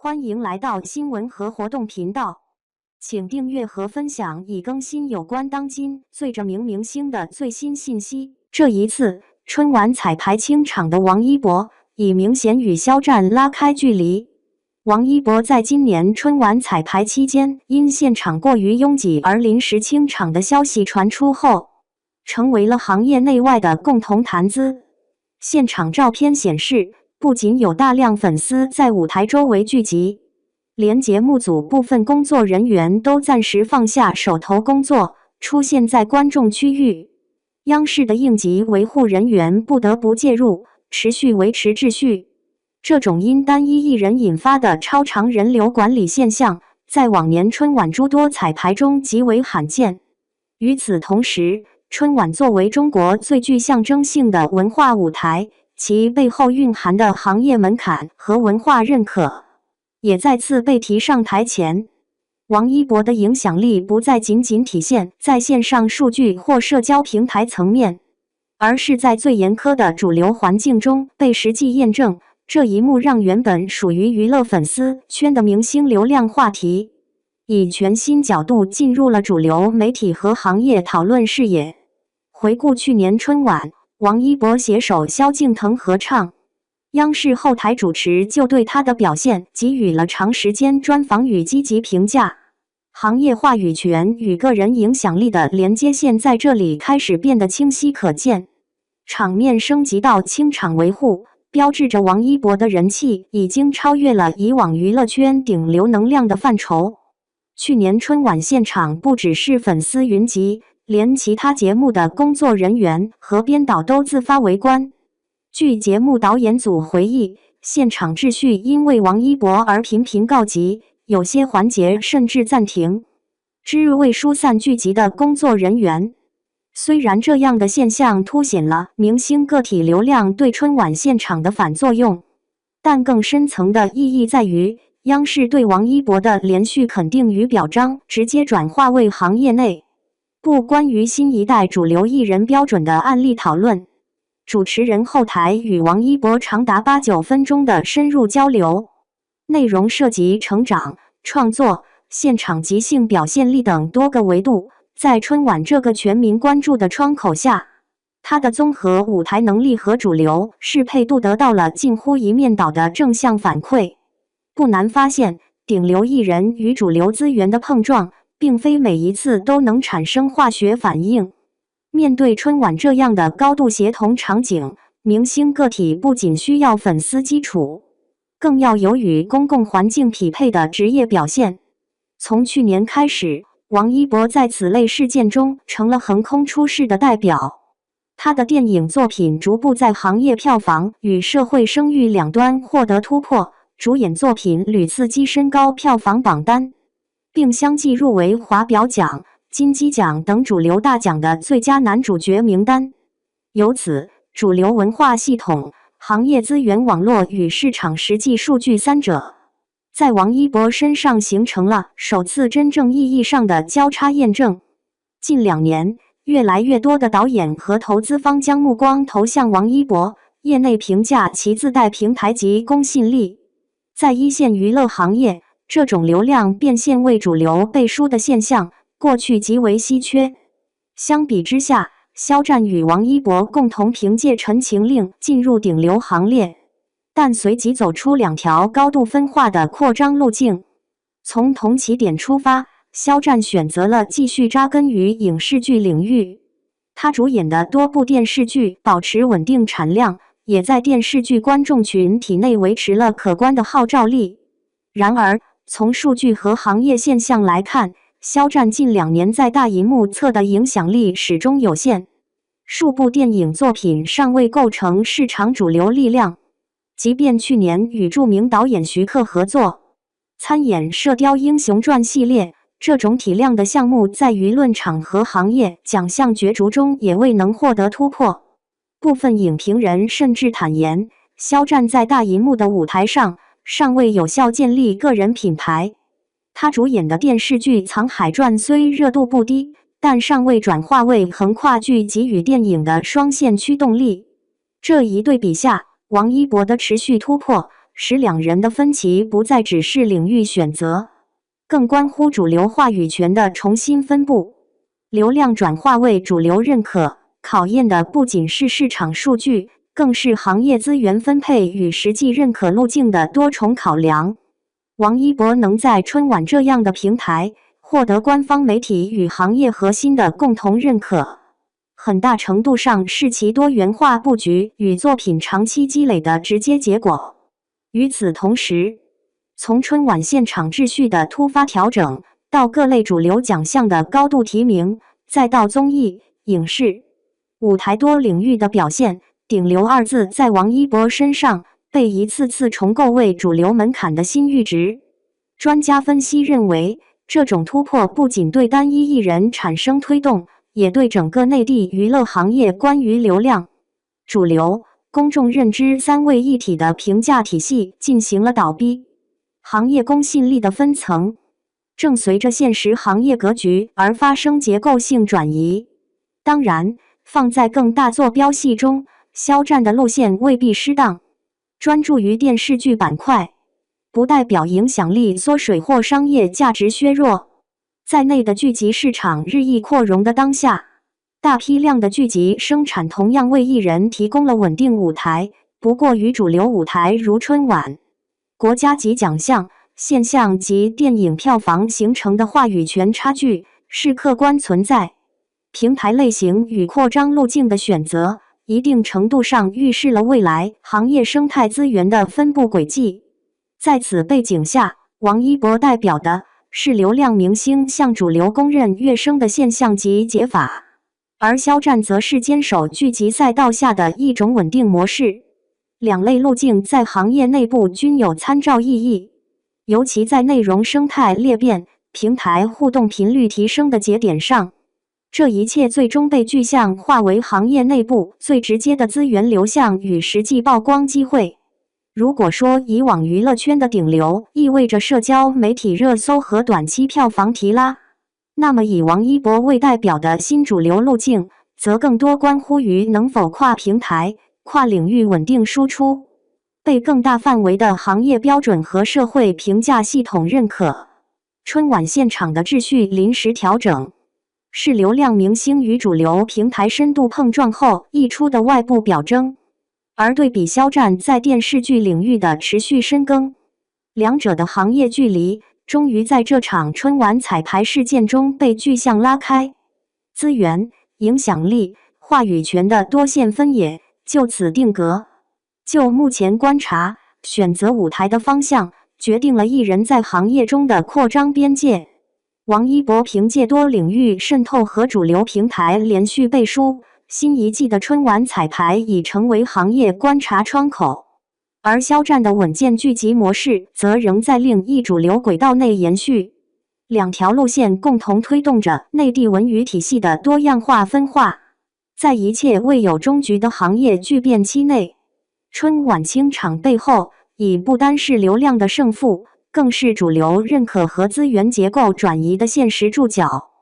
欢迎来到新闻和活动频道，请订阅和分享已更新有关当今最着名明星的最新信息。这一次，春晚彩排清场的王一博已明显与肖战拉开距离。王一博在今年春晚彩排期间因现场过于拥挤而临时清场的消息传出后，成为了行业内外的共同谈资。现场照片显示，不仅有大量粉丝在舞台周围聚集，连节目组部分工作人员都暂时放下手头工作，出现在观众区域。央视的应急维护人员不得不介入，持续维持秩序。这种因单一艺人引发的超长人流管理现象，在往年春晚诸多彩排中极为罕见。与此同时，春晚作为中国最具象征性的文化舞台，其背后蕴含的行业门槛和文化认可，也再次被提上台前。王一博的影响力不再仅仅体现在线上数据或社交平台层面，而是在最严苛的主流环境中被实际验证。这一幕让原本属于娱乐粉丝圈的明星流量话题，以全新角度进入了主流媒体和行业讨论视野。回顾去年春晚，王一博携手萧敬腾合唱，央视后台主持就对他的表现给予了长时间专访与积极评价。行业话语权与个人影响力的连接线在这里开始变得清晰可见。场面升级到清场维护，标志着王一博的人气已经超越了以往娱乐圈顶流能量的范畴。去年春晚现场不只是粉丝云集，连其他节目的工作人员和编导都自发围观。据节目导演组回忆，现场秩序因为王一博而频频告急，有些环节甚至暂停，之为疏散聚集的工作人员。虽然这样的现象凸显了明星个体流量对春晚现场的反作用，但更深层的意义在于，央视对王一博的连续肯定与表彰，直接转化为行业内部关于新一代主流艺人标准的案例讨论。主持人后台与王一博长达8-9分钟的深入交流，内容涉及成长、创作、现场即兴表现力等多个维度。在春晚这个全民关注的窗口下，他的综合舞台能力和主流适配度得到了近乎一面倒的正向反馈。不难发现，顶流艺人与主流资源的碰撞，并非每一次都能产生化学反应。面对春晚这样的高度协同场景，明星个体不仅需要粉丝基础，更要有与公共环境匹配的职业表现。从去年开始，王一博在此类事件中成了横空出世的代表。他的电影作品逐步在行业票房与社会声誉两端获得突破，主演作品屡次跻身高票房榜单，并相继入围华表奖、金鸡奖等主流大奖的最佳男主角名单。由此，主流文化系统、行业资源网络与市场实际数据三者，在王一博身上形成了首次真正意义上的交叉验证。近2年，越来越多的导演和投资方将目光投向王一博，业内评价其自带平台及公信力。在一线娱乐行业，这种流量变现为主流背书的现象，过去极为稀缺。相比之下，肖战与王一博共同凭借《陈情令》进入顶流行列，但随即走出2条高度分化的扩张路径。从同起点出发，肖战选择了继续扎根于影视剧领域，他主演的多部电视剧保持稳定产量，也在电视剧观众群体内维持了可观的号召力。然而，从数据和行业现象来看，肖战近2年在大银幕侧的影响力始终有限，数部电影作品尚未构成市场主流力量。即便去年与著名导演徐克合作参演《射雕英雄传》系列，这种体量的项目在舆论场和行业奖项角逐中也未能获得突破。部分影评人甚至坦言，肖战在大银幕的舞台上尚未有效建立个人品牌。他主演的电视剧《藏海传》虽热度不低，但尚未转化为横跨剧集与电影的双线驱动力。这一对比下，王一博的持续突破使两人的分歧不再只是领域选择，更关乎主流话语权的重新分布。流量转化为主流认可，考验的不仅是市场数据，更是行业资源分配与实际认可路径的多重考量。王一博能在春晚这样的平台获得官方媒体与行业核心的共同认可，很大程度上是其多元化布局与作品长期积累的直接结果。与此同时，从春晚现场秩序的突发调整，到各类主流奖项的高度提名，再到综艺、影视、舞台多领域的表现，顶流二字在王一博身上被一次次重构为主流门槛的新阈值。专家分析认为，这种突破不仅对单一艺人产生推动，也对整个内地娱乐行业关于流量、主流、公众认知三位一体的评价体系进行了倒逼。行业公信力的分层正随着现实行业格局而发生结构性转移。当然，放在更大坐标系中，肖战的路线未必失当。专注于电视剧板块，不代表影响力缩水或商业价值削弱。在内的剧集市场日益扩容的当下，大批量的剧集生产同样为艺人提供了稳定舞台。不过，与主流舞台如春晚、国家级奖项、现象级电影票房形成的话语权差距是客观存在。平台类型与扩张路径的选择，一定程度上预示了未来行业生态资源的分布轨迹。在此背景下，王一博代表的是流量明星向主流公认跃升的现象级解法，而肖战则是坚守剧集赛道下的一种稳定模式。两类路径在行业内部均有参照意义，尤其在内容生态裂变、平台互动频率提升的节点上。这一切最终被具象化为行业内部最直接的资源流向与实际曝光机会。如果说以往娱乐圈的顶流意味着社交媒体热搜和短期票房提拉，那么以王一博为代表的新主流路径，则更多关乎于能否跨平台、跨领域稳定输出，被更大范围的行业标准和社会评价系统认可。春晚现场的秩序临时调整，是流量明星与主流平台深度碰撞后溢出的外部表征，而对比肖战在电视剧领域的持续深耕，两者的行业距离终于在这场春晚彩排事件中被具象拉开，资源、影响力、话语权的多线分野就此定格。就目前观察，选择舞台的方向决定了艺人在行业中的扩张边界。王一博凭借多领域渗透和主流平台连续背书，新一季的春晚彩排已成为行业观察窗口，而肖战的稳健聚集模式则仍在另一主流轨道内延续。两条路线共同推动着内地文娱体系的多样化分化。在一切未有终局的行业巨变期内，春晚清场背后已不单是流量的胜负，更是主流认可和资源结构转移的现实注脚。